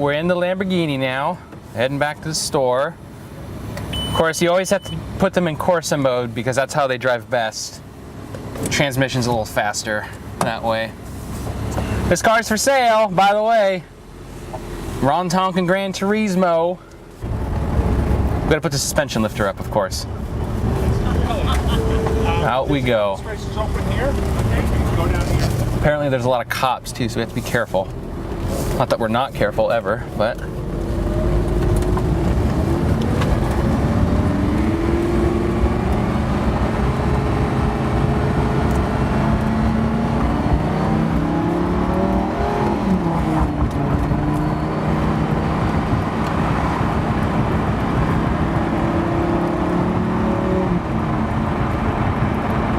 We're in the Lamborghini now, heading back to the store. Of course, you always have to put them in Corsa mode because that's how they drive best. The transmission's a little faster that way. This car's for sale, by the way. Ron Tonkin Gran Turismo. Gotta put the suspension lifter up, of course. Out we go. Apparently there's a lot of cops too, so we have to be careful. Not that we're not careful ever, but.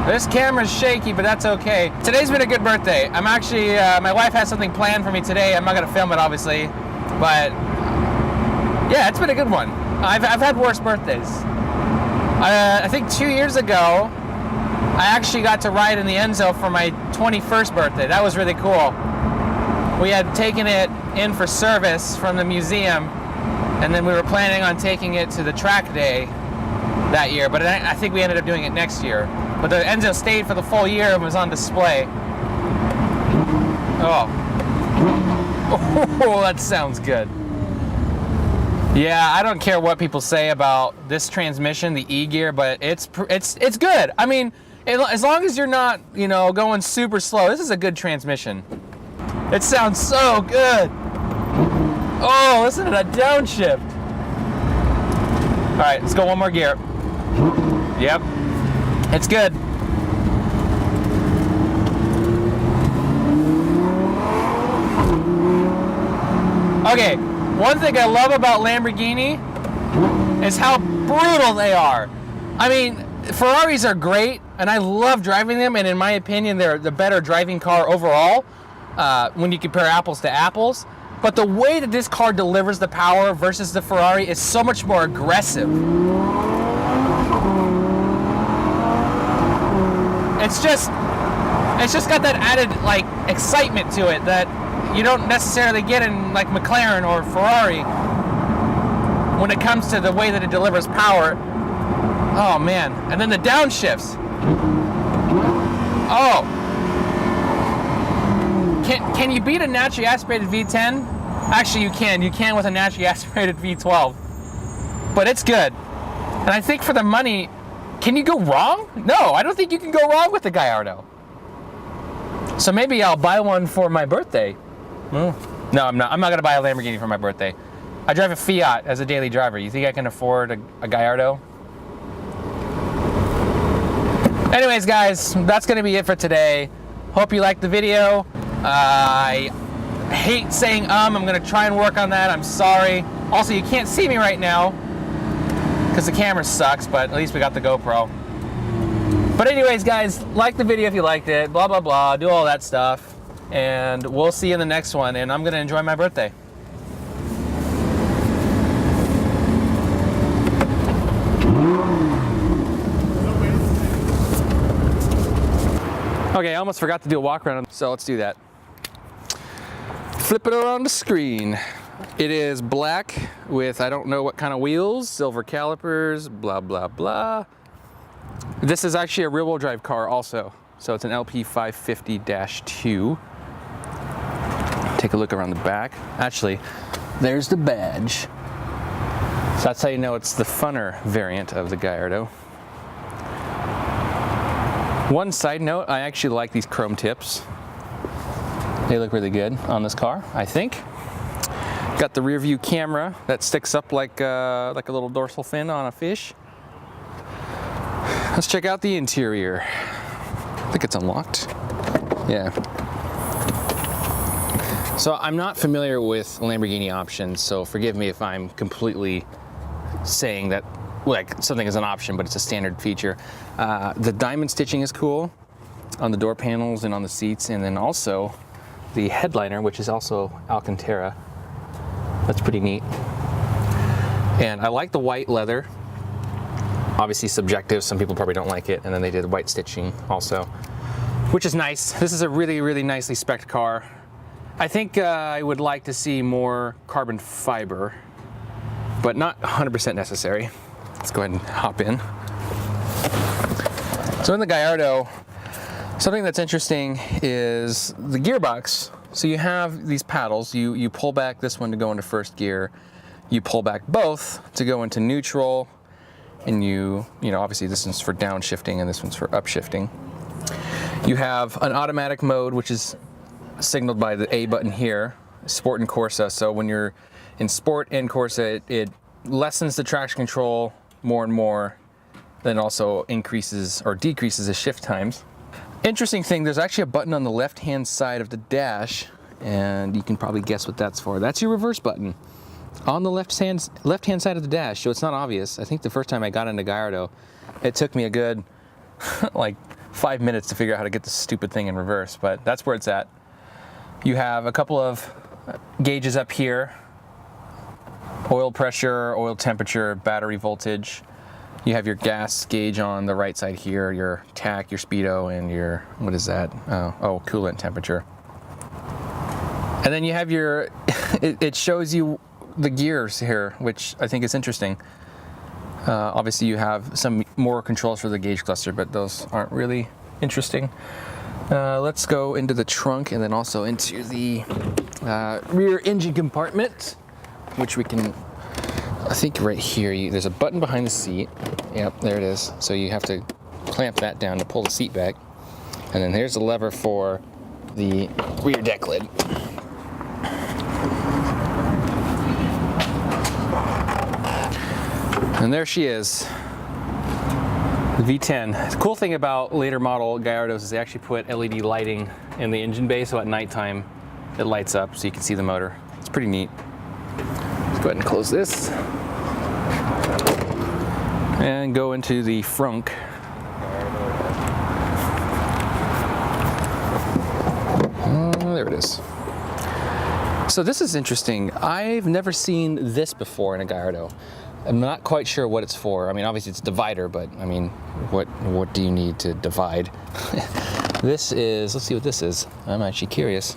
This camera's shaky, but that's okay. Today's been a good birthday. I'm actually, my wife has something planned for me today. I'm not gonna film it, obviously, but yeah, it's been a good one. I've had worse birthdays. I think 2 years ago, I actually got to ride in the Enzo for my 21st birthday. That was really cool. We had taken it in for service from the museum, and then we were planning on taking it to the track day that year, but I think we ended up doing it next year. But the Enzo stayed for the full year and was on display. Oh, that sounds good. Yeah, I don't care what people say about this transmission, the E-gear, but it's good. I mean, as long as you're not, you know, going super slow, this is a good transmission. It sounds so good. Oh, listen to that downshift. All right, let's go one more gear. Yep. It's good. Okay, one thing I love about Lamborghini is how brutal they are. I mean, Ferraris are great, and I love driving them, and in my opinion, they're the better driving car overall when you compare apples to apples. But the way that this car delivers the power versus the Ferrari is so much more aggressive. It's just got that added like excitement to it that you don't necessarily get in like McLaren or Ferrari when it comes to the way that it delivers power. Oh man, and then the downshifts. Oh, can you beat a naturally aspirated V10? Actually, you can with a naturally aspirated V12, but it's good. And I think for the money, can you go wrong? No, I don't think you can go wrong with the Gallardo. So maybe I'll buy one for my birthday. No, I'm not. I'm not gonna buy a Lamborghini for my birthday. I drive a Fiat as a daily driver. You think I can afford a Gallardo? Anyways, guys, that's gonna be it for today. Hope you liked the video. I hate saying I'm gonna try and work on that. I'm sorry. Also, you can't see me right now because the camera sucks, but at least we got the GoPro. But anyways, guys, like the video if you liked it, blah, blah, blah, do all that stuff. And we'll see you in the next one, and I'm gonna enjoy my birthday. Okay, I almost forgot to do a walk around, so let's do that. Flip it around the screen. It is black with I don't know what kind of wheels, silver calipers, blah, blah, blah. This is actually a rear-wheel drive car also. So it's an LP550-2. Take a look around the back. Actually, there's the badge. So that's how you know it's the funner variant of the Gallardo. One side note, I actually like these chrome tips. They look really good on this car, I think. Got the rear view camera that sticks up like a little dorsal fin on a fish. Let's check out the interior. I think it's unlocked. Yeah. So I'm not familiar with Lamborghini options, so forgive me if I'm completely saying that like something is an option, but it's a standard feature. The diamond stitching is cool on the door panels and on the seats, and then also the headliner, which is also Alcantara. That's pretty neat. And I like the white leather. Obviously subjective, some people probably don't like it, and then they did white stitching also, which is nice. This is a really, really nicely spec'd car. I think I would like to see more carbon fiber, but not 100% necessary. Let's go ahead and hop in. So in the Gallardo, something that's interesting is the gearbox. So you have these paddles, you pull back this one to go into first gear, you pull back both to go into neutral, and you know, obviously this one's for downshifting and this one's for upshifting. You have an automatic mode, which is signaled by the A button here, Sport and Corsa. So when you're in Sport and Corsa, it lessens the traction control more and more, then also increases or decreases the shift times. Interesting thing, there's actually a button on the left-hand side of the dash, and you can probably guess what that's for. That's your reverse button on the left-hand side of the dash, so it's not obvious. I think the first time I got into Gallardo, it took me a good like 5 minutes to figure out how to get this stupid thing in reverse, but that's where it's at. You have a couple of gauges up here: oil pressure, oil temperature, battery voltage. You have your gas gauge on the right side here, your tach, your speedo, and your, what is that? Oh, coolant temperature. And then you have your, it shows you the gears here, which I think is interesting. Obviously you have some more controls for the gauge cluster, but those aren't really interesting. Let's go into the trunk and then also into the rear engine compartment, which we can, I think right here, there's a button behind the seat. Yep, there it is. So you have to clamp that down to pull the seat back. And then here's the lever for the rear deck lid. And there she is, the V10. The cool thing about later model Gallardos is they actually put LED lighting in the engine bay, so at nighttime it lights up so you can see the motor. It's pretty neat. Let's go ahead and close this. And go into the frunk. There it is. So this is interesting. I've never seen this before in a Gallardo. I'm not quite sure what it's for. I mean, obviously it's a divider, but I mean, what do you need to divide? This is, let's see what this is. I'm actually curious.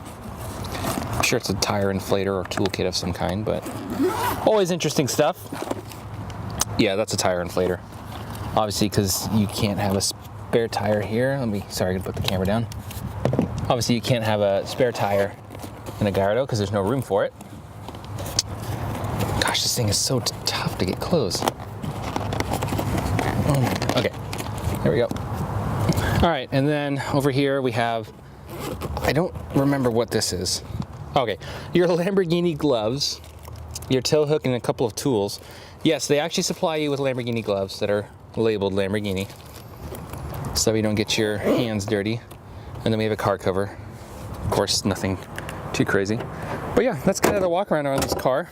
I'm sure it's a tire inflator or toolkit of some kind, but always interesting stuff. Yeah, that's a tire inflator. Obviously, because you can't have a spare tire here. Sorry, I'm gonna put the camera down. Obviously, you can't have a spare tire in a Gallardo because there's no room for it. Gosh, this thing is so tough to get closed. Okay, there we go. All right, and then over here we have, I don't remember what this is. Okay, your Lamborghini gloves, your tow hook, and a couple of tools. Yes, they actually supply you with Lamborghini gloves that are labeled Lamborghini, so you don't get your hands dirty. And then we have a car cover. Of course, nothing too crazy. But yeah, that's kind of the walk around this car.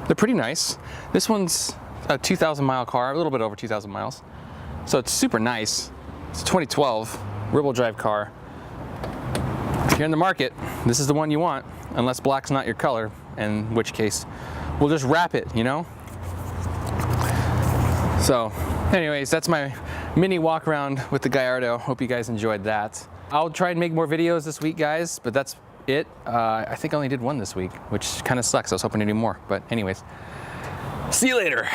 They're pretty nice. This one's a 2,000 mile car, a little bit over 2,000 miles. So it's super nice. It's a 2012 rear-wheel drive car. If you're in the market, this is the one you want, unless black's not your color, in which case we'll just wrap it, you know? So anyways, that's my mini walk around with the Gallardo. Hope you guys enjoyed that. I'll try and make more videos this week, guys, but that's it. I think I only did one this week, which kind of sucks. I was hoping to do more, but anyways, see you later.